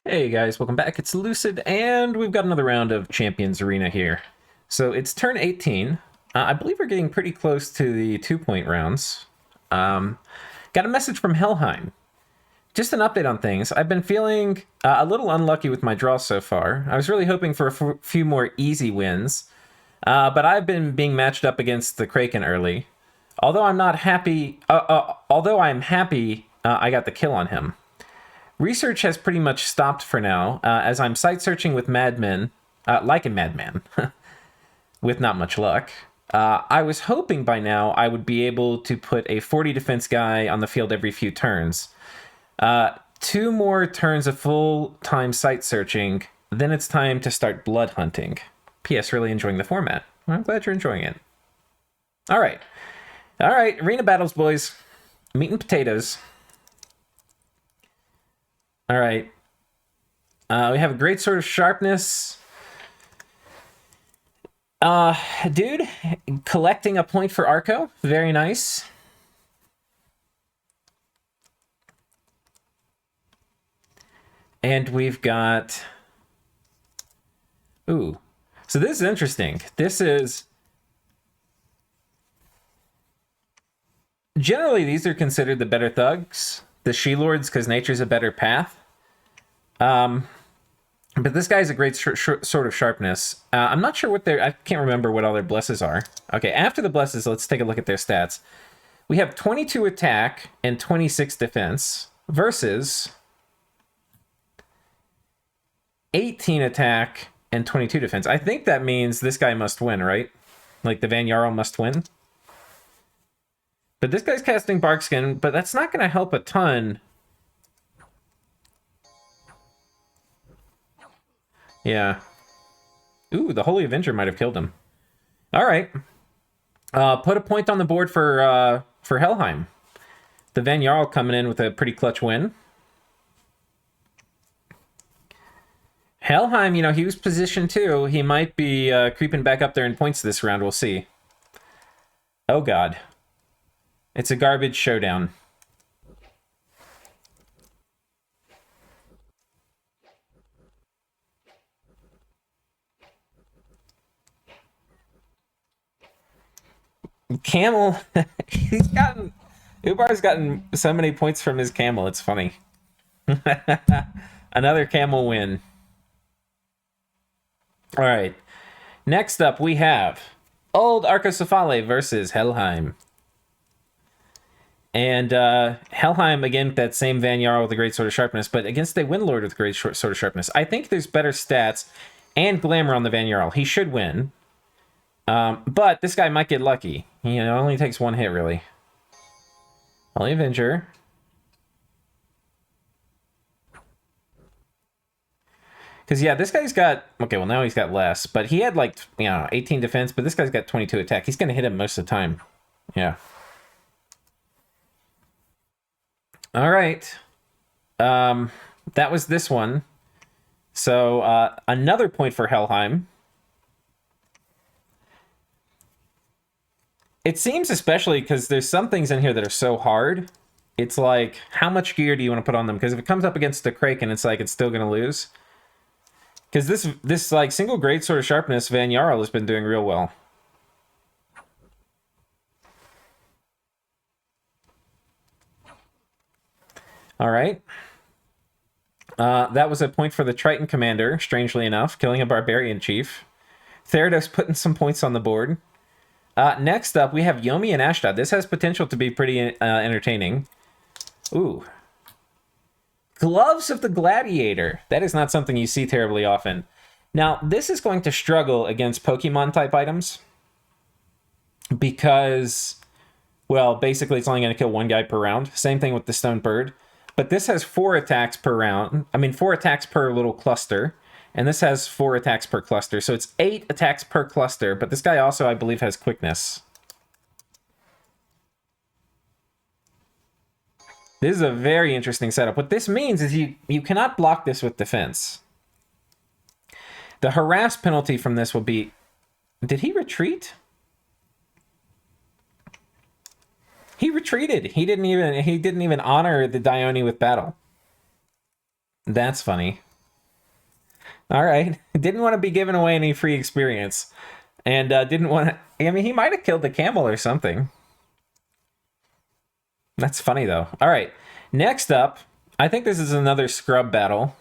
Hey guys, welcome back. It's Lucid, and we've got another round of Champions Arena here. So it's turn 18. I believe we're getting pretty close to the 2-point rounds. Got a message from Helheim. Just an update on things. I've been feeling a little unlucky with my draws so far. I was really hoping for a few more easy wins, but I've been being matched up against the Kraken early. Although I'm not happy, although I'm happy I got the kill on him. Research has pretty much stopped for now, as I'm site searching with madmen, like a madman, with not much luck. I was hoping by now I would be able to put a 40 defense guy on the field every few turns. 2 more turns of full-time site searching, then it's time to start blood hunting. P.S. Really enjoying the format. I'm glad you're enjoying it. All right, arena battles, boys. Meat and potatoes. All right. We have a great sort of sharpness. Dude, collecting a point for Arco. Very nice. And we've got... Ooh. So this is interesting. This is... Generally, these are considered the better thugs. The She-Lords, because nature's a better path. But this guy's a great sort of sharpness. I'm not sure what I can't remember what all their blesses are. Okay, after the blesses, let's take a look at their stats. We have 22 attack and 26 defense versus 18 attack and 22 defense. I think that means this guy must win, right? Like the Van Jarl must win. But this guy's casting Barkskin, but that's not going to help a ton. Yeah. Ooh, the Holy Avenger might have killed him. All right. Put a point on the board for Helheim. The Van Jarl coming in with a pretty clutch win. Helheim, he was positioned too. He might be creeping back up there in points this round. We'll see. Oh, God. It's a garbage showdown. Camel, Ubar's gotten so many points from his camel, it's funny. Another camel win. All right. Next up, we have Old Arcocephale versus Helheim. And Helheim, again, with that same Van Jarl with a great sort of sharpness, but against a Windlord with great sort of sharpness. I think there's better stats and glamour on the Van Jarl. He should win. But this guy might get lucky. It only takes 1 hit, really. Holy Avenger. Because, yeah, this guy's got... Okay, well, now he's got less. But he had, 18 defense, but this guy's got 22 attack. He's going to hit him most of the time. Yeah. All right. That was this one. So, another point for Helheim. It seems especially because there's some things in here that are so hard. It's like, how much gear do you want to put on them? Because if it comes up against the Kraken, it's like it's still going to lose. Because this single great sort of sharpness, Van Jarl has been doing real well. All right. That was a point for the Triton Commander, strangely enough, killing a Barbarian Chief. Therados putting some points on the board. Next up, we have Yomi and Ashdod. This has potential to be pretty entertaining. Ooh. Gloves of the Gladiator. That is not something you see terribly often. Now, this is going to struggle against Pokemon-type items. Because, well, basically it's only going to kill 1 guy per round. Same thing with the Stone Bird. But this has 4 attacks per round. 4 attacks per little cluster. And this has 4 attacks per cluster. So it's 8 attacks per cluster. But this guy also, I believe, has quickness. This is a very interesting setup. What this means is you cannot block this with defense. The harass penalty from this will be... Did he retreat? He retreated. He didn't even honor the Dione with battle. That's funny. All right. Didn't want to be giving away any free experience. And didn't want to... I mean, he might have killed the camel or something. That's funny, though. All right. Next up, I think this is another scrub battle.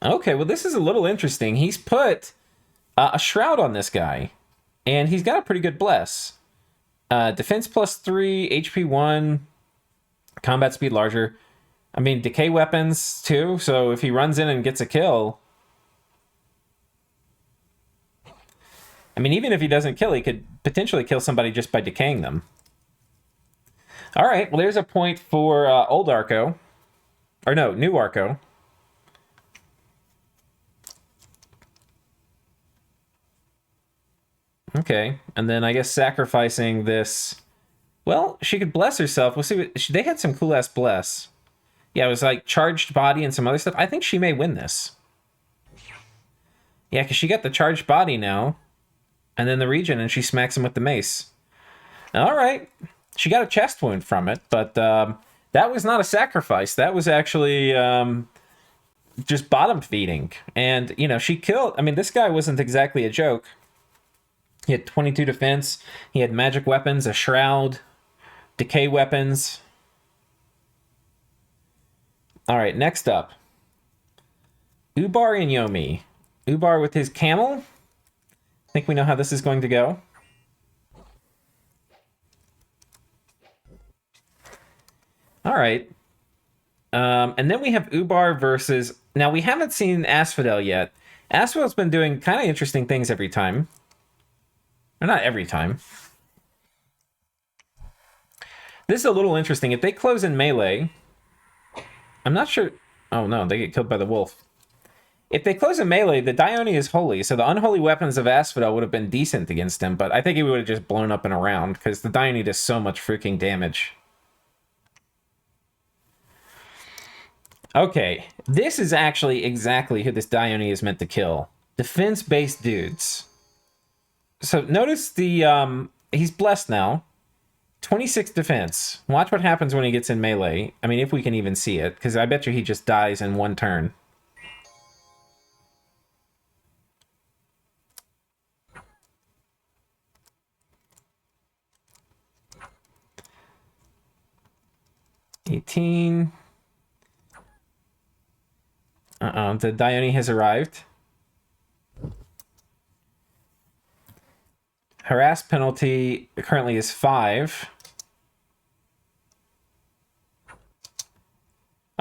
Okay, well, this is a little interesting. He's put a shroud on this guy, and he's got a pretty good bless. Defense +3, HP 1, combat speed larger. I mean, decay weapons, too, so if he runs in and gets a kill... I mean, even if he doesn't kill, he could potentially kill somebody just by decaying them. All right, well, there's a point for old Arco. Or no, new Arco. Okay, and then I guess sacrificing this... Well, she could bless herself. We'll see. They had some cool-ass bless. Yeah, it was like charged body and some other stuff. I think she may win this. Yeah, because she got the charged body now. And then the regen, and she smacks him with the mace. All right. She got a chest wound from it, but that was not a sacrifice. That was actually just bottom feeding. And, you know, she killed... I mean, this guy wasn't exactly a joke. He had 22 defense. He had magic weapons, a shroud, decay weapons. All right, next up. Ubar and Yomi. Ubar with his camel. I think we know how this is going to go. All right. And then we have Ubar versus... Now, we haven't seen Asphodel yet. Asphodel's been doing kind of interesting things every time. Or not every time. This is a little interesting. If they close in melee... I'm not sure... Oh, no, they get killed by the wolf. If they close in melee, the Dione is holy, so the unholy weapons of Asphodel would have been decent against him, but I think he would have just blown up and around, because the Dione does so much freaking damage. Okay, this is actually exactly who this Dione is meant to kill. Defense-based dudes. So notice the, he's blessed now. 26 defense. Watch what happens when he gets in melee. I mean, if we can even see it, because I bet you he just dies in one turn. $18. The Dione has arrived. Harass penalty currently is 5.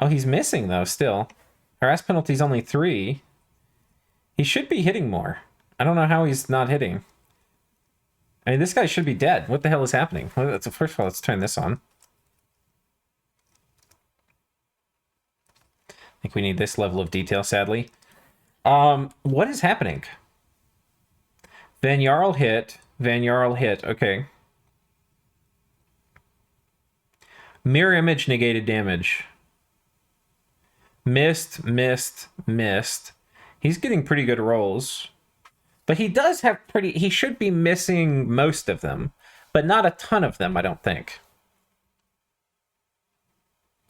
Oh, he's missing, though, still. Harass penalty is only 3. He should be hitting more. I don't know how he's not hitting. I mean, this guy should be dead. What the hell is happening? Well, first of all, let's turn this on. I think we need this level of detail, sadly. What is happening? Van Jarl hit. Van Jarl hit. Okay. Mirror image negated damage. Missed, missed, missed. He's getting pretty good rolls. But he does have pretty... He should be missing most of them. But not a ton of them, I don't think.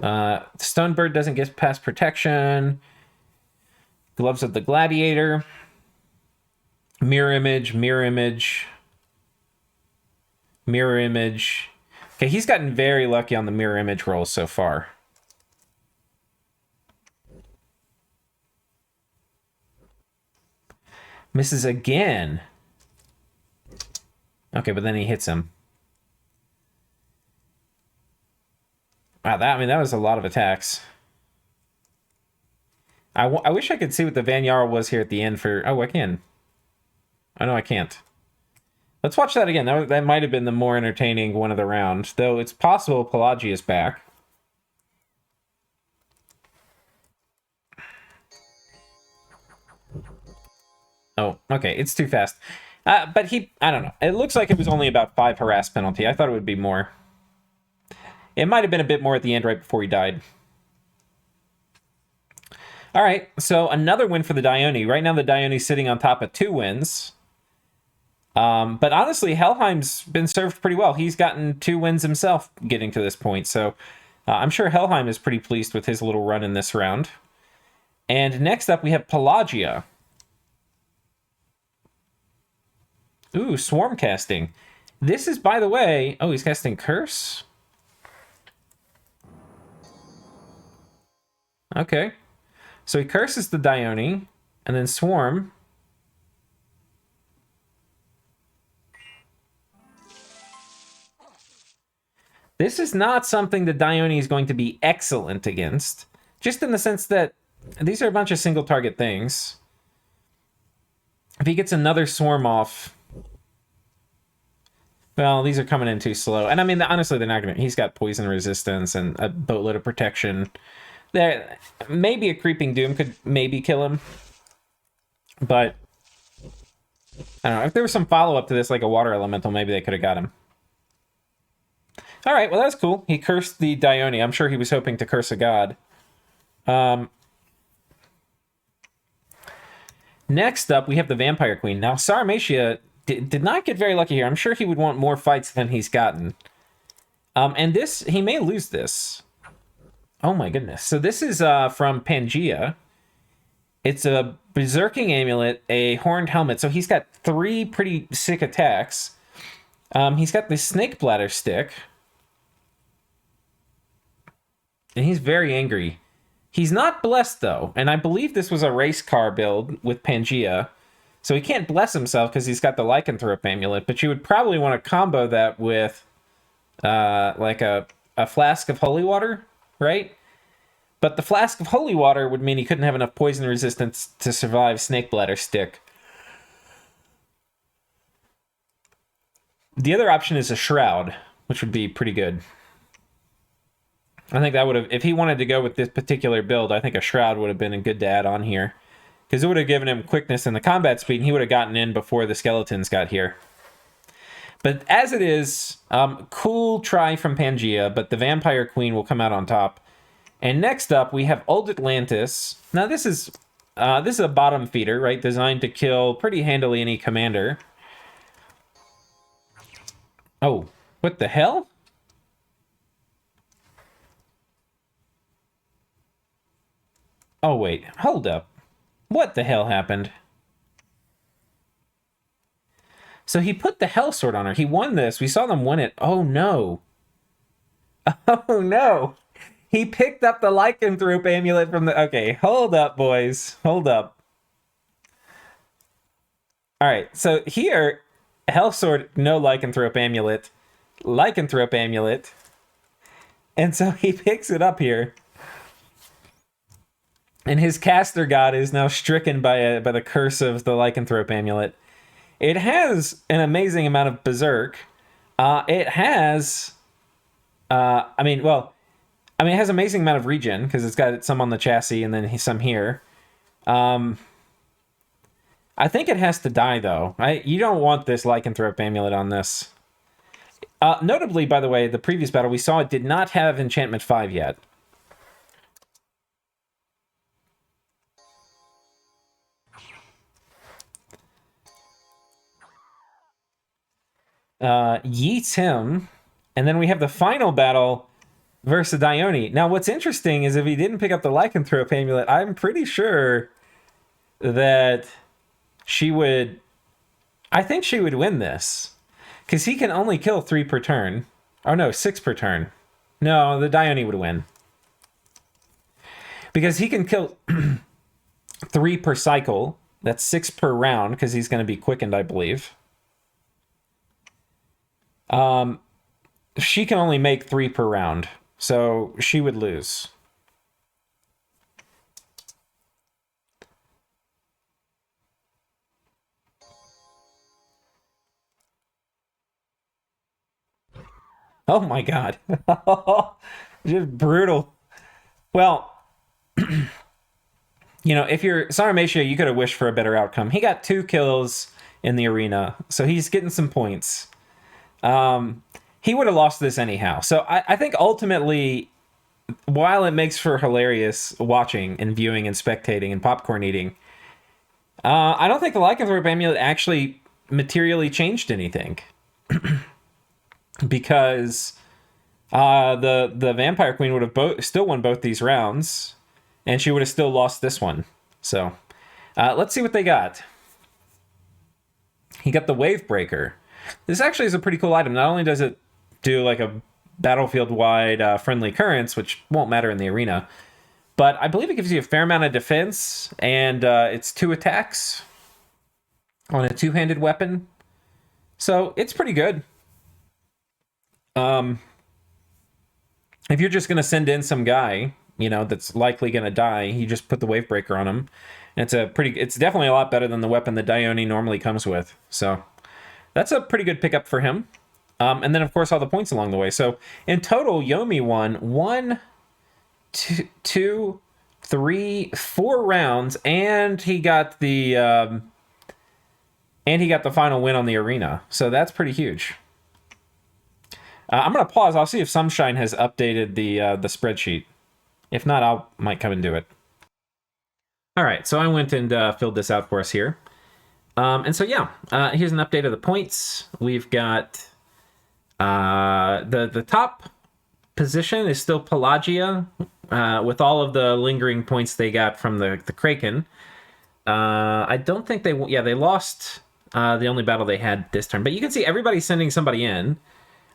Stonebird doesn't get past protection. Gloves of the Gladiator. Mirror image, mirror image. Mirror image. Okay, he's gotten very lucky on the mirror image rolls so far. Misses again. Okay, but then he hits him. Wow, that was a lot of attacks. I wish I could see what the Van Jarl was here at the end for... Oh, I can. Oh, no, I can't. Let's watch that again. That might have been the more entertaining one of the round. Though it's possible Pelagia is back. Oh, okay. It's too fast. But I don't know. It looks like it was only about 5 harass penalty. I thought it would be more. It might have been a bit more at the end right before he died. All right, so another win for the Dione. Right now the Dione's sitting on top of 2 wins. But honestly, Helheim's been served pretty well. He's gotten 2 wins himself getting to this point. So I'm sure Helheim is pretty pleased with his little run in this round. And next up, we have Pelagia. Ooh, swarm casting. This is, by the way... Oh, he's casting Curse? Okay. So he curses the Dione, and then Swarm. This is not something that Dione is going to be excellent against, just in the sense that these are a bunch of single target things. If he gets another Swarm off... Well, these are coming in too slow. And I mean, honestly, they're not going to... He's got poison resistance and a boatload of protection. There, maybe a Creeping Doom could maybe kill him. But, I don't know. If there was some follow-up to this, like a Water Elemental, maybe they could have got him. All right, well, that's cool. He cursed the Dione. I'm sure he was hoping to curse a god. Next up, we have the Vampire Queen. Now, Sarmatia did not get very lucky here. I'm sure he would want more fights than he's gotten. And this, he may lose this. Oh my goodness. So this is from Pangea. It's a berserking amulet, a horned helmet. So he's got 3 pretty sick attacks. He's got the snake bladder stick. And he's very angry. He's not blessed, though. And I believe this was a race car build with Pangea. So he can't bless himself because he's got the Lycanthrope amulet. But you would probably want to combo that with like a flask of holy water, right? But the flask of holy water would mean he couldn't have enough poison resistance to survive snake bladder stick. The other option is a shroud, which would be pretty good. I think that would have, if he wanted to go with this particular build, I think a shroud would have been good to add on here. Because it would have given him quickness and the combat speed, and he would have gotten in before the skeletons got here. But as it is, cool try from Pangea, but the Vampire Queen will come out on top. And next up, we have Old Atlantis. Now this is a bottom feeder, right? Designed to kill pretty handily any commander. Oh, what the hell? Oh, wait. Hold up. What the hell happened? So he put the Hell Sword on her. He won this. We saw them win it. Oh, no. Oh, no. He picked up the Lycanthrope amulet from the... Okay, hold up, boys. Hold up. All right, so here, Hell Sword, no Lycanthrope amulet. Lycanthrope amulet. And so he picks it up here. And his caster god is now stricken by the curse of the Lycanthrope amulet. It has an amazing amount of berserk. It has... it has an amazing amount of regen, because it's got some on the chassis and then some here. I think it has to die, though. You don't want this Lycanthrope amulet on this. Notably, by the way, the previous battle we saw it did not have Enchantment 5 yet. Yeets him, and then we have the final battle versus Dione. Now, what's interesting is if he didn't pick up the Lycanthrope amulet, I'm pretty sure that she would... I think she would win this. Because he can only kill 3 per turn. Oh, no, 6 per turn. No, the Dione would win. Because he can kill 3 per cycle. That's 6 per round, because he's going to be quickened, I believe. She can only make 3 per round, so she would lose. Oh my god. Just brutal. Well, if you're Sarmatia, you could have wished for a better outcome. He got 2 kills in the arena, so he's getting some points. He would have lost this anyhow. So I think ultimately, while it makes for hilarious watching and viewing and spectating and popcorn eating, I don't think the Lycanthrope amulet actually materially changed anything. Because The Vampire Queen would have still won both these rounds, and she would have still lost this one. So let's see what they got. He got the Wave Breaker. This actually is a pretty cool item. Not only does it do like a battlefield-wide friendly currents, which won't matter in the arena, but I believe it gives you a fair amount of defense, and it's 2 attacks on a 2-handed weapon. So it's pretty good. If you're just going to send in some guy, that's likely going to die, you just put the Wave Breaker on him. And it's definitely a lot better than the weapon that Dione normally comes with. So that's a pretty good pickup for him. And then, of course, all the points along the way. So in total, Yomi won 1, 2, 3, 4 rounds, and he got the final win on the arena. So that's pretty huge. I'm gonna pause. I'll see if Sunshine has updated the spreadsheet. If not, might come and do it. All right, so I went and filled this out for us here. And so yeah, here's an update of the points. We've got the top position is still Pelagia, with all of the lingering points they got from the Kraken. I don't think they lost the only battle they had this turn, but you can see everybody's sending somebody in.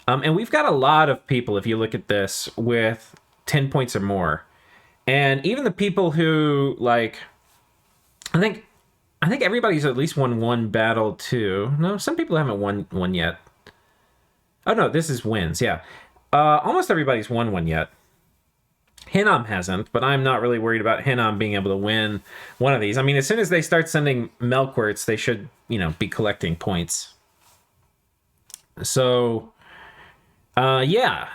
And we've got a lot of people, if you look at this, with 10 points or more. And even the people who, like, I think everybody's at least won one battle, too. No, some people haven't won one yet. Oh, no, this is wins, yeah. Almost everybody's won one yet. Helheim hasn't, but I'm not really worried about Helheim being able to win one of these. I mean, as soon as they start sending Melquirts, they should, be collecting points. So... yeah,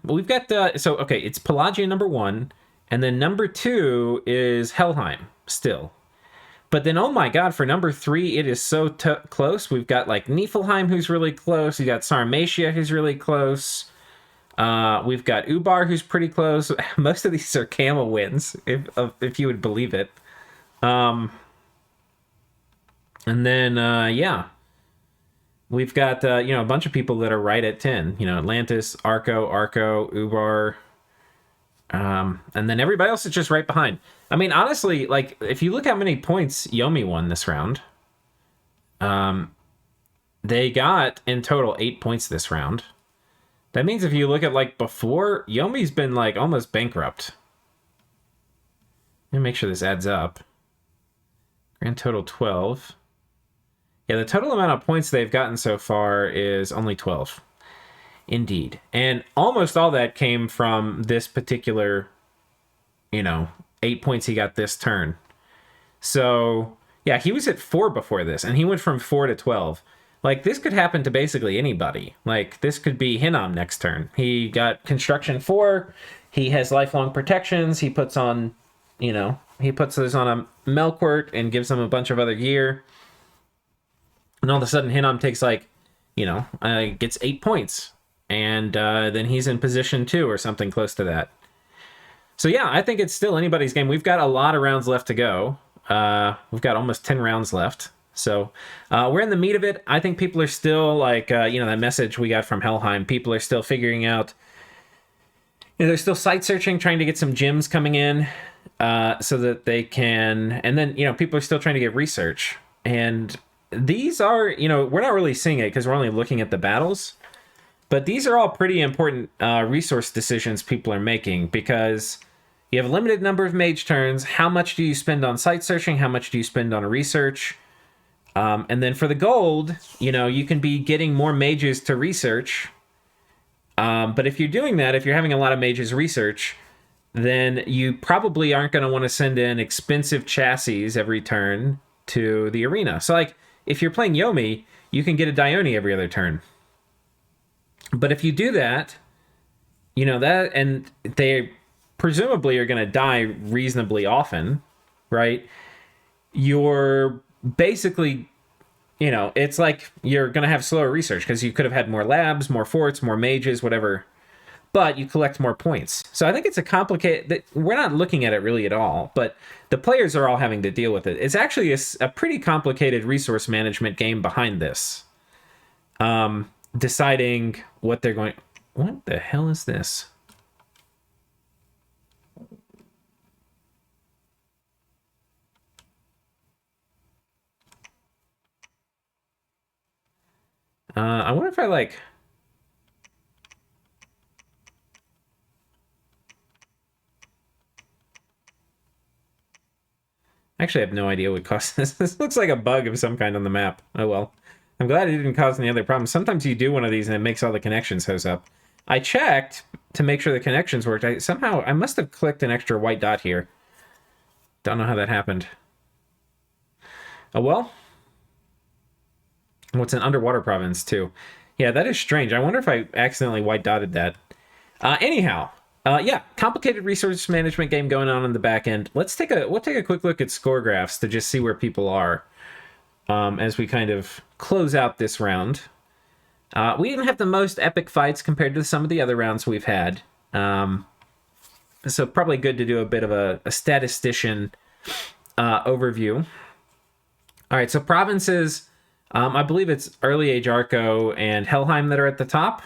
we've got, okay, it's Pallagio number 1, and then number 2 is Helheim, still. But then, oh my god, for number 3, it is so close. We've got, like, Niflheim, who's really close. We've got Sarmatia, who's really close. We've got Ubar, who's pretty close. Most of these are camel wins, if you would believe it. And then, yeah. We've got, a bunch of people that are right at 10. Atlantis, Arco, Ubar. And then everybody else is just right behind. I mean, honestly, like, if you look how many points Yomi won this round, they got, in total, 8 points this round. That means if you look at, like, before, Yomi's been, like, almost bankrupt. Let me make sure this adds up. Grand total 12. Yeah, the total amount of points they've gotten so far is only 12. Indeed. And almost all that came from this particular, 8 points he got this turn. So, yeah, he was at 4 before this, and he went from 4 to 12. Like, this could happen to basically anybody. Like, this could be Hinam next turn. He got Construction 4. He has Lifelong Protections. He puts on, he puts those on a Melquart and gives them a bunch of other gear. And all of a sudden, Hinam takes, gets 8 points. And then he's in position 2 or something close to that. So, yeah, I think it's still anybody's game. We've got a lot of rounds left to go. We've got almost 10 rounds left. So, we're in the meat of it. I think people are still, that message we got from Helheim. People are still figuring out... they're still site searching, trying to get some gems coming in so that they can... And then, people are still trying to get research. And... these are, we're not really seeing it because we're only looking at the battles, but these are all pretty important resource decisions people are making because you have a limited number of mage turns. How much do you spend on site searching? How much do you spend on research? And then for the gold, you can be getting more mages to research. But if you're doing that, if you're having a lot of mages research, then you probably aren't going to want to send in expensive chassis every turn to the arena. So, if you're playing Yomi, you can get a Dione every other turn. But if you do that, and they presumably are going to die reasonably often, right? You're basically, it's like you're going to have slower research because you could have had more labs, more forts, more mages, whatever. But you collect more points. So I think it's a complicated... we're not looking at it really at all, but the players are all having to deal with it. It's actually a pretty complicated resource management game behind this. Deciding what they're going... What the hell is this? I wonder if I like... Actually, I have no idea what caused this. This looks like a bug of some kind on the map. Oh well. I'm glad it didn't cause any other problems. Sometimes you do one of these and it makes all the connections hose up. I checked to make sure the connections worked. I must have clicked an extra white dot here. Don't know how that happened. Oh well. Oh, it's an underwater province too. Yeah, that is strange. I wonder if I accidentally white dotted that. Anyhow, yeah, complicated resource management game going on in the back end. We'll take a quick look at score graphs to just see where people are as we kind of close out this round. We didn't have the most epic fights compared to some of the other rounds we've had. So probably good to do a bit of a statistician overview. All right, so provinces, I believe it's Early Age Arco and Helheim that are at the top.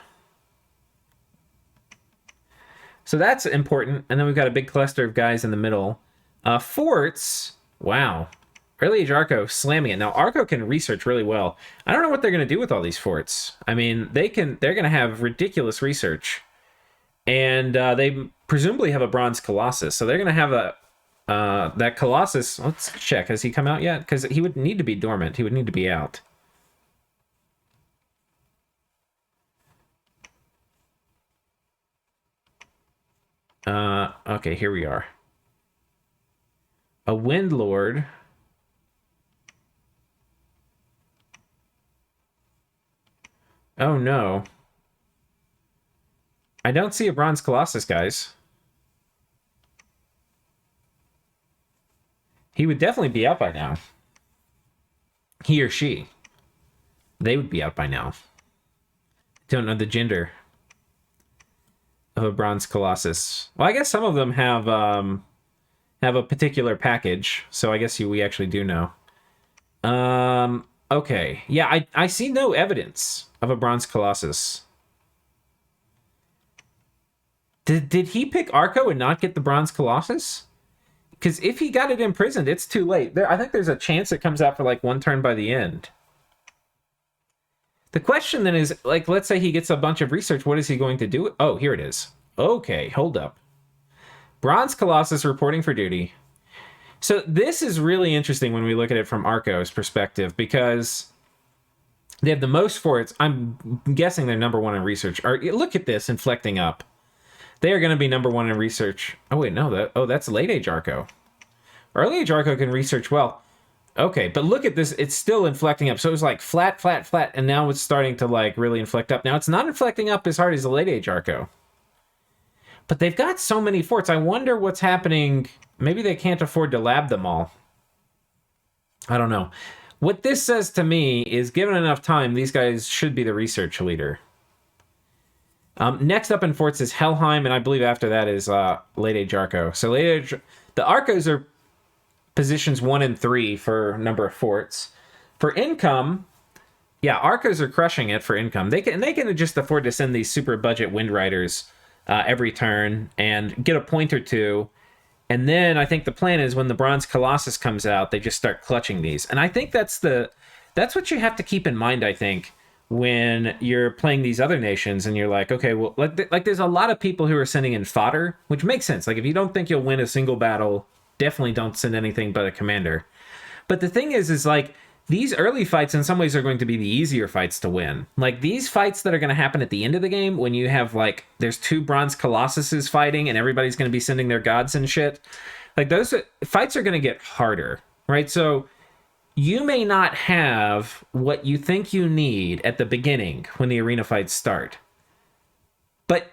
So that's important. And then we've got a big cluster of guys in the middle. Forts, wow. Early Age Arco slamming it. Now, Arco can research really well. I don't know what they're going to do with all these forts. I mean, they're going to have ridiculous research. And they presumably have a Bronze Colossus. So they're going to have that Colossus. Let's check. Has he come out yet? Because he would need to be dormant. He would need to be out. Okay, here we are. A Wind Lord. Oh no. I don't see a Bronze Colossus, guys. He would definitely be out by now. He or she. They would be out by now. Don't know the gender of a Bronze Colossus. Well, I guess some of them have a particular package, so I guess we actually do know. Okay. Yeah, I see no evidence of a Bronze Colossus. Did he pick Arco and not get the Bronze Colossus? Because if he got it imprisoned, it's too late. I think there's a chance it comes out for like one turn by the end. The question then is, like, let's say he gets a bunch of research. What is he going to do? Oh, here it is. Okay, hold up. Bronze Colossus reporting for duty. So this is really interesting when we look at it from Arco's perspective, because they have the most forts. I'm guessing they're number one in research. Look at this, inflecting up. They are going to be number one in research. Oh, wait, no. That's Late Age Arco. Early Age Arco can research well. Okay, but look at this. It's still inflecting up. So it was like flat, flat, flat, and now it's starting to like really inflect up. Now it's not inflecting up as hard as the Late Age Arco. But they've got so many forts. I wonder what's happening. Maybe they can't afford to lab them all. I don't know. What this says to me is, given enough time, these guys should be the research leader. Next up in forts is Helheim, and I believe after that is Late Age Arco. So the Arcos are positions 1 and 3 for number of forts. For income, yeah, Arcos are crushing it for income. They can just afford to send these super budget Wind Riders every turn and get a point or two. And then I think the plan is when the Bronze Colossus comes out, they just start clutching these. And I think that's what you have to keep in mind, I think, when you're playing these other nations and you're like, okay, well, like there's a lot of people who are sending in fodder, which makes sense. Like if you don't think you'll win a single battle, definitely don't send anything but a commander. But the thing is like these early fights in some ways are going to be the easier fights to win. Like these fights that are going to happen at the end of the game when you have like there's 2 Bronze Colossuses fighting and everybody's going to be sending their gods and shit. Like those fights are going to get harder, right? So you may not have what you think you need at the beginning when the arena fights start. But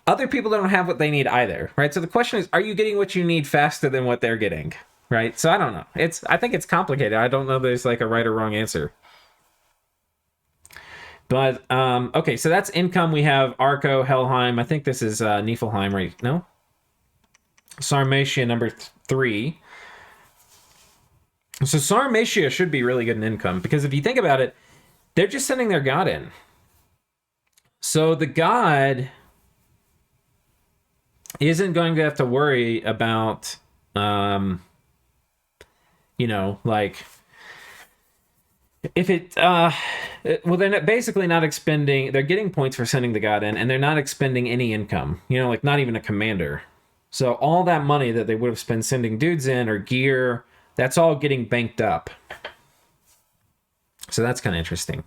other people don't have what they need either, right? So the question is, are you getting what you need faster than what they're getting, right? So I don't know. I think it's complicated. I don't know there's like a right or wrong answer. But, okay, so that's income. We have Arco, Helheim. I think this is Niflheim, right? No? Sarmatia, number 3. So Sarmatia should be really good in income, because if you think about it, they're just sending their god in. So the god isn't going to have to worry about, like if it, well, they're basically not expending, they're getting points for sending the god in, and they're not expending any income, like not even a commander. So all that money that they would have spent sending dudes in or gear, that's all getting banked up. So that's kind of interesting.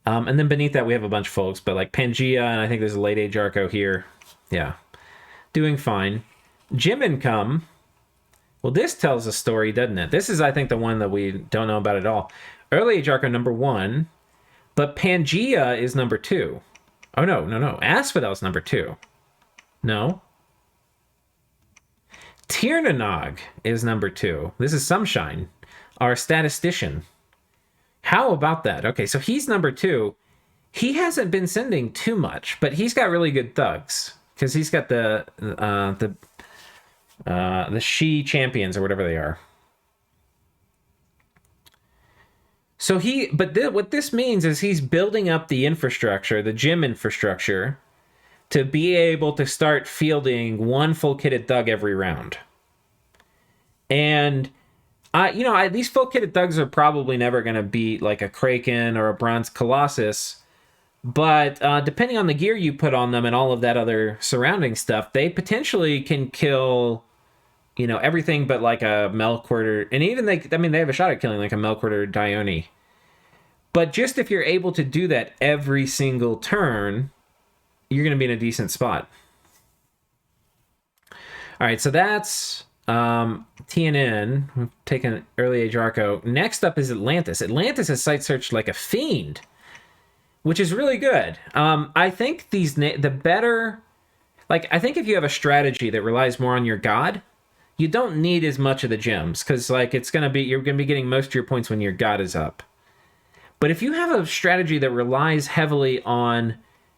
And then beneath that, we have a bunch of folks, but like Pangea, and I think there's a late age Arco here. Yeah. Doing fine. Gym income. Well, this tells a story, doesn't it? This is, I think, the one that we don't know about at all. Early age Arco number 1, but Pangea is number 2. Oh, no. Asphodel's number 2. No. Tirnanog is number 2. This is Sunshine, our statistician. How about that? Okay, so he's number 2. He hasn't been sending too much, but he's got really good thugs because he's got the she champions or whatever they are. So what this means is he's building up the infrastructure, the gym infrastructure, to be able to start fielding one full-kitted thug every round. And these full-kitted thugs are probably never going to beat like a Kraken or a Bronze Colossus, but depending on the gear you put on them and all of that other surrounding stuff, they potentially can kill, everything but like a Melkort, and even they have a shot at killing like a Melkort or Dione. But just if you're able to do that every single turn, you're going to be in a decent spot. All right, so that's TNN. We've taken early age Arco. Next up is Atlantis. Atlantis has site searched like a fiend, which is really good. I think I think if you have a strategy that relies more on your god, you don't need as much of the gems because you're going to be getting most of your points when your god is up. But if you have a strategy that relies heavily on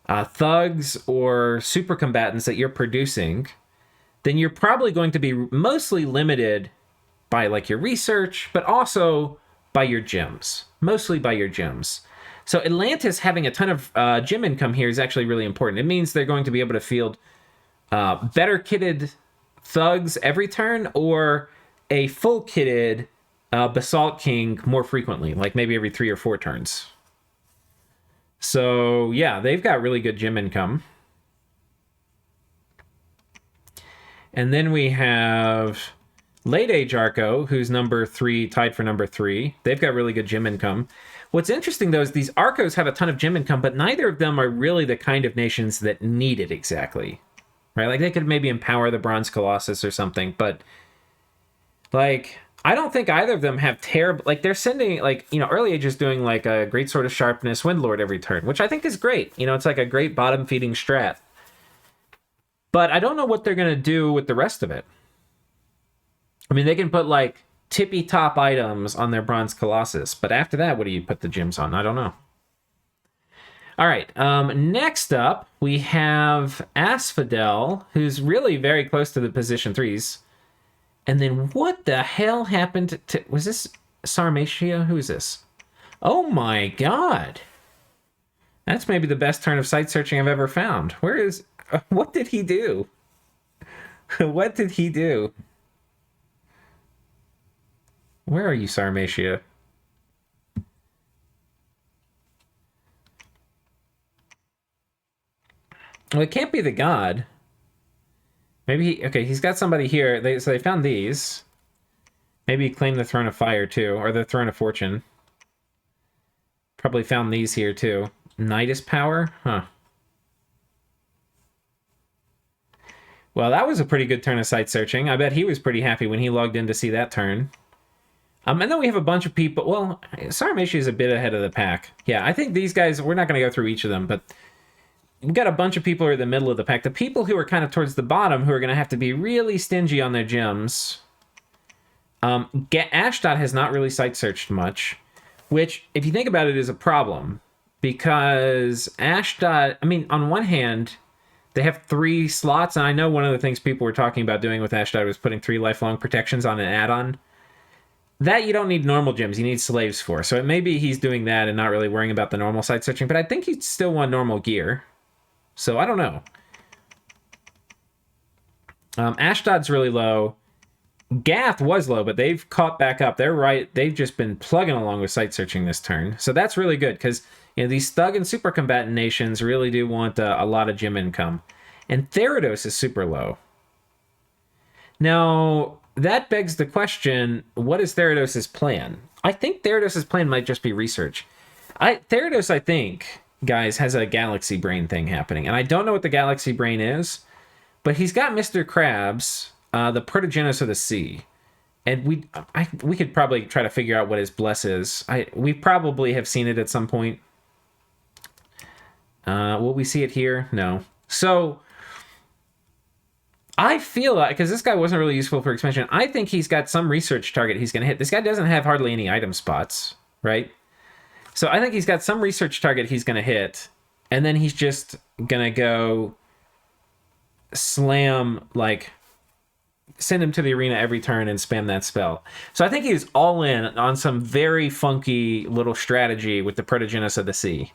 thugs or super combatants that you're producing, then you're probably going to be mostly limited by like your research, but also by your gems. Mostly by your gems. So Atlantis having a ton of gem income here is actually really important. It means they're going to be able to field better kitted thugs every turn, or a full kitted Basalt King more frequently, like maybe every 3 or 4 turns. So yeah, they've got really good gem income. And then we have Late Age Arco, who's number 3, tied for number 3. They've got really good gem income. What's interesting, though, is these Arcos have a ton of gem income, but neither of them are really the kind of nations that need it exactly. Right? Like, they could maybe empower the Bronze Colossus or something, but, like, I don't think either of them have terrible... Like, they're sending, like, Early Age is doing, like, a Great Sword of Sharpness Windlord every turn, which I think is great. It's like a great bottom-feeding strat. But I don't know what they're going to do with the rest of it. I mean, they can put, like, tippy-top items on their Bronze Colossus. But after that, what do you put the gems on? I don't know. All right. Next up, we have Asphodel, who's really very close to the position 3s. And then what the hell happened to... Was this Sarmatia? Who is this? Oh, my God. That's maybe the best turn of site searching I've ever found. Where is... What did he do? What did he do? Where are you, Sarmatia? Well, it can't be the god. Maybe okay, he's got somebody here. So they found these. Maybe he claimed the Throne of Fire, too. Or the Throne of Fortune. Probably found these here, too. Nidus Power? Huh. Well, that was a pretty good turn of site searching. I bet he was pretty happy when he logged in to see that turn. And then we have a bunch of people... Well, Sarmatia is a bit ahead of the pack. Yeah, I think these guys... We're not going to go through each of them, but... We've got a bunch of people who are in the middle of the pack. The people who are kind of towards the bottom, who are going to have to be really stingy on their gems... Ashdod has not really site searched much, which, if you think about it, is a problem. Because Ashdod... I mean, on one hand... They have 3 slots, and I know one of the things people were talking about doing with Ashdod was putting 3 lifelong protections on an add-on. That you don't need normal gems, you need slaves for. So it may be he's doing that and not really worrying about the normal side searching, but I think he'd still want normal gear. So I don't know. Ashdod's really low. Gath was low, but they've caught back up. They're right. They've just been plugging along with site searching this turn. So that's really good because these thug and super combatant nations really do want a lot of gem income. And Therados is super low. Now, that begs the question, what is Therados' plan? I think Therados' plan might just be research. Therados, I think, guys, has a galaxy brain thing happening. And I don't know what the galaxy brain is, but he's got Mr. Krabs, the Protogenos of the Sea. And we could probably try to figure out what his bless is. We probably have seen it at some point. Will we see it here? No. So I feel like, because this guy wasn't really useful for expansion, I think he's got some research target he's going to hit. This guy doesn't have hardly any item spots, right? So I think he's got some research target he's going to hit, and then he's just going to go slam, like, send him to the arena every turn and spam that spell. So I think he's all in on some very funky little strategy with the Protogenos of the Sea.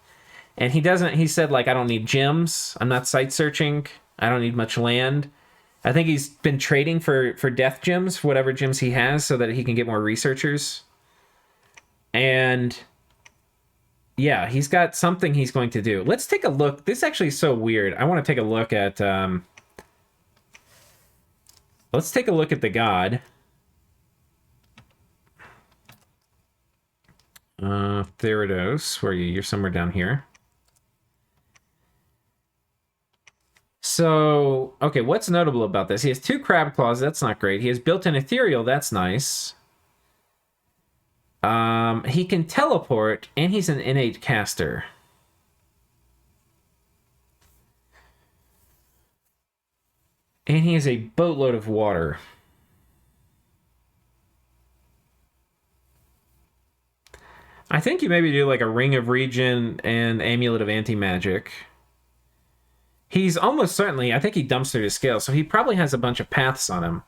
And he said, like, I don't need gems. I'm not site searching. I don't need much land. I think he's been trading for death gems, whatever gems he has, so that he can get more researchers. And yeah, he's got something he's going to do. Let's take a look. This actually is so weird. I want to take a look at... let's take a look at the god. Therados, where are you? You're somewhere down here. So, okay, what's notable about this? He has 2 crab claws, that's not great. He has built-in ethereal, that's nice. He can teleport, and he's an innate caster. And he has a boatload of water. I think you maybe do like a Ring of Regen and Amulet of Anti-Magic. He's almost certainly, I think he dumpstered his scale, so he probably has a bunch of paths on him.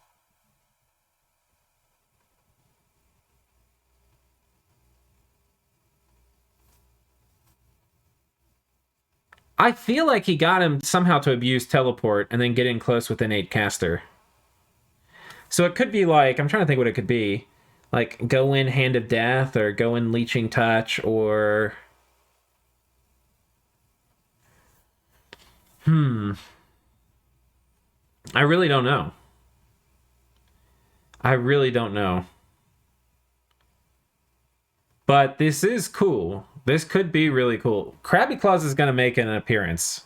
I feel like he got him somehow to abuse teleport and then get in close with innate caster. So it could be like, I'm trying to think what it could be. Like, go in Hand of Death, or go in Leeching Touch, or... I really don't know. I really don't know. But this is cool. This could be really cool. Krabby Claus is going to make an appearance.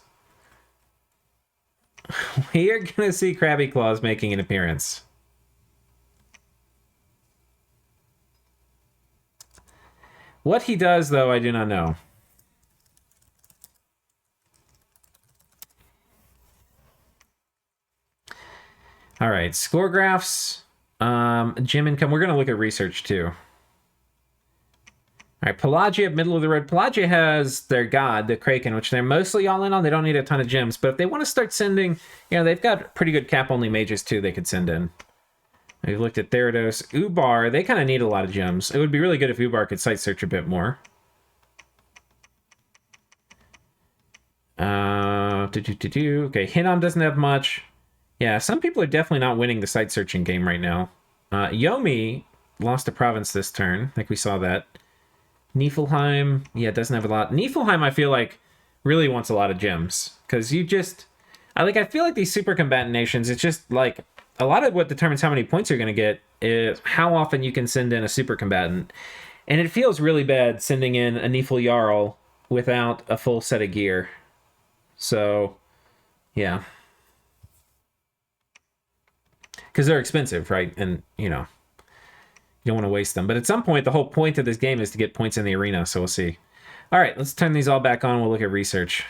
We are going to see Krabby Claus making an appearance. What he does, though, I do not know. All right, score graphs, gem income. We're going to look at research, too. All right, Pelagia, middle of the road. Pelagia has their god, the Kraken, which they're mostly all in on. They don't need a ton of gems, but if they want to start sending, they've got pretty good cap-only mages, too, they could send in. We've looked at Therados. Ubar, they kind of need a lot of gems. It would be really good if Ubar could site search a bit more. Okay, Hinnom doesn't have much. Yeah, some people are definitely not winning the site searching game right now. Yomi lost a province this turn. I think we saw that. Niflheim, yeah, doesn't have a lot. Niflheim, I feel like, really wants a lot of gems. Because I feel like these super combatant nations, it's just like, a lot of what determines how many points you're going to get is how often you can send in a super combatant. And it feels really bad sending in a Nifl Jarl without a full set of gear. So, yeah. Because they're expensive, right? And, you don't want to waste them. But at some point, the whole point of this game is to get points in the arena, so we'll see. All right, let's turn these all back on. We'll look at research.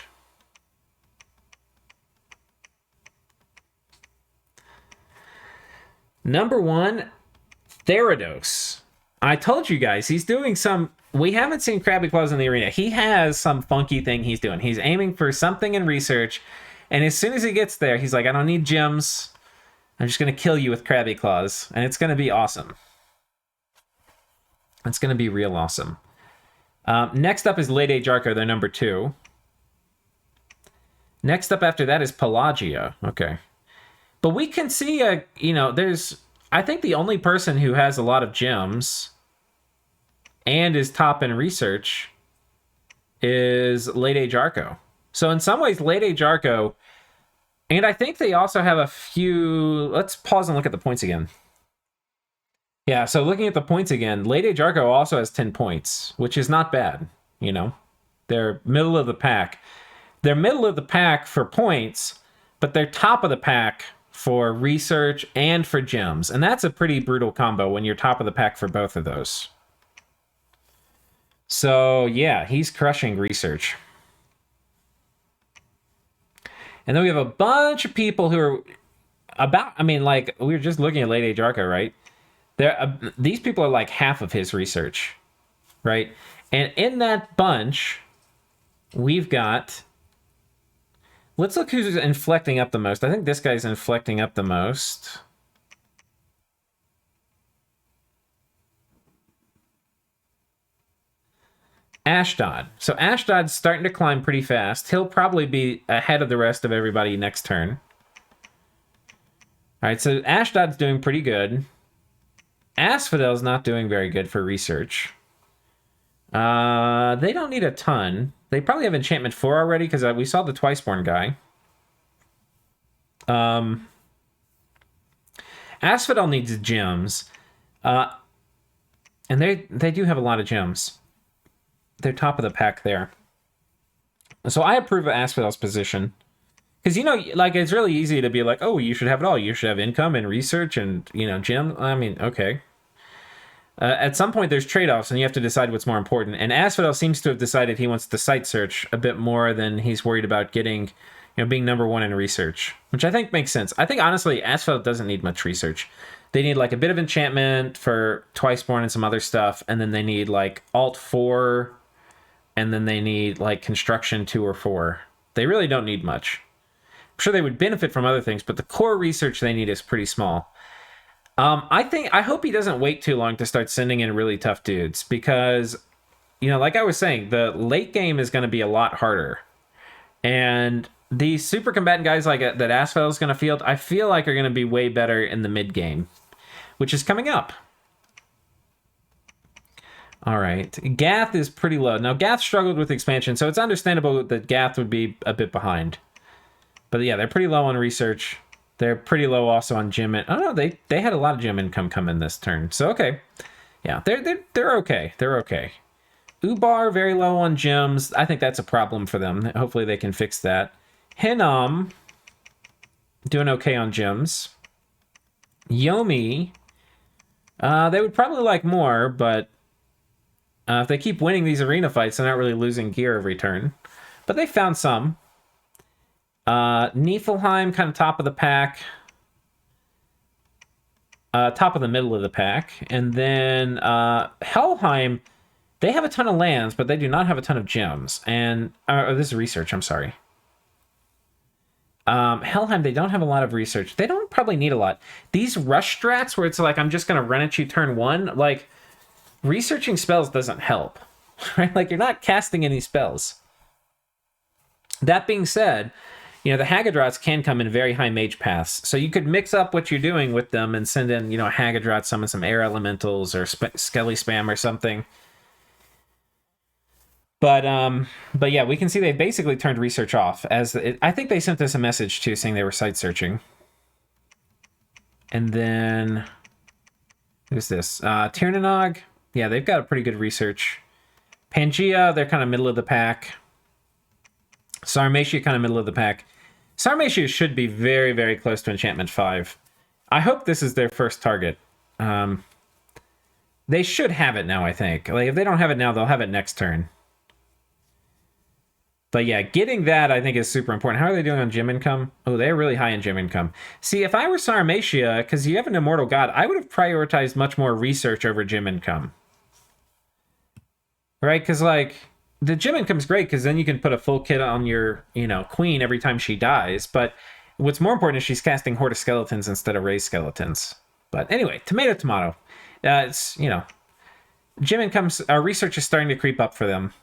Number 1, Therados. I told you guys, he's doing some... We haven't seen Krabby Claus in the arena. He has some funky thing he's doing. He's aiming for something in research, and as soon as he gets there, he's like, I don't need gems. I'm just going to kill you with Krabby Claus, and it's going to be awesome. It's going to be real awesome. Next up is Late Age Arco, they're number 2. Next up after that is Pelagia. Okay. But we can see, there's, I think the only person who has a lot of gems and is top in research is Late Age Arco. So in some ways, Late Age Arco, and I think they also have a few, let's pause and look at the points again. Yeah, so looking at the points again, Late Age Arco also has 10 points, which is not bad, They're middle of the pack. They're middle of the pack for points, but they're top of the pack for research and for gems. And that's a pretty brutal combo when you're top of the pack for both of those. So, yeah, he's crushing research. And then we have a bunch of people who are we were just looking at Late Age Arco, right? These people are like half of his research, right? And in that bunch, we've got... Let's look who's inflecting up the most. I think this guy's inflecting up the most. Ashdod. So Ashdod's starting to climb pretty fast. He'll probably be ahead of the rest of everybody next turn. All right, so Ashdod's doing pretty good. Asphodel's not doing very good for research. They don't need a ton. They probably have Enchantment 4 already, because we saw the Twiceborn guy. Asphodel needs gems. And they do have a lot of gems. They're top of the pack there. So I approve of Asphodel's position. Because, it's really easy to be like, oh, you should have it all. You should have income and research and, gem. I mean, okay. At some point, there's trade-offs, and you have to decide what's more important. And Asphodel seems to have decided he wants to site search a bit more than he's worried about getting, being number 1 in research, which I think makes sense. I think, honestly, Asphodel doesn't need much research. They need, a bit of enchantment for Twiceborn and some other stuff, and then they need, Alt 4, and then they need, Construction 2 or 4. They really don't need much. I'm sure they would benefit from other things, but the core research they need is pretty small. I hope he doesn't wait too long to start sending in really tough dudes, because, like I was saying, the late game is going to be a lot harder. And these super combatant guys that Asphodel is going to field, I feel like are going to be way better in the mid game, which is coming up. All right, Gath is pretty low. Now, Gath struggled with expansion, so it's understandable that Gath would be a bit behind. But yeah, they're pretty low on research. They're pretty low also on gem. Oh no, they had a lot of gem income come in this turn. So okay, yeah, they're okay. They're okay. Ubar very low on gems. I think that's a problem for them. Hopefully they can fix that. Hinam doing okay on gems. Yomi, they would probably like more, but if they keep winning these arena fights, they're not really losing gear every turn. But they found some. Niflheim, kind of top of the pack. Top of the middle of the pack. And then Helheim, they have a ton of lands, but they do not have a ton of gems. And this is research, I'm sorry. Helheim, they don't have a lot of research. They don't probably need a lot. These rush strats where it's I'm just going to run at you turn 1, researching spells doesn't help. Right? You're not casting any spells. That being said, the Haggadrats can come in very high mage paths. So you could mix up what you're doing with them and send in, Haggadrat, summon some air elementals or Skelly spam or something. But yeah, we can see they basically turned research off. I think they sent us a message too saying they were site searching. And then who's this? Tirnanog. Yeah, they've got a pretty good research. Pangea, they're kind of middle of the pack. Sarmatia, kind of middle of the pack. Sarmatia should be very, very close to Enchantment 5. I hope this is their first target. They should have it now, I think. If they don't have it now, they'll have it next turn. But yeah, getting that, I think, is super important. How are they doing on gem income? Oh, they're really high in gem income. See, if I were Sarmatia, because you have an Immortal God, I would have prioritized much more research over gem income. Right? Because, the gem income's great because then you can put a full kit on your, queen every time she dies. But what's more important is she's casting Horde of Skeletons instead of Raised Skeletons. But anyway, tomato. It's, Gym incomes, research is starting to creep up for them.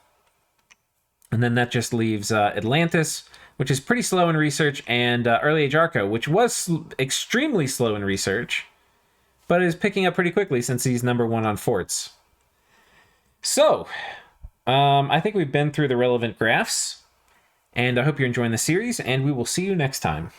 And then that just leaves Atlantis, which is pretty slow in research, and Early Age Arco, which was extremely slow in research, but is picking up pretty quickly since he's #1 on forts. So, I think we've been through the relevant graphs, and I hope you're enjoying the series, and we will see you next time.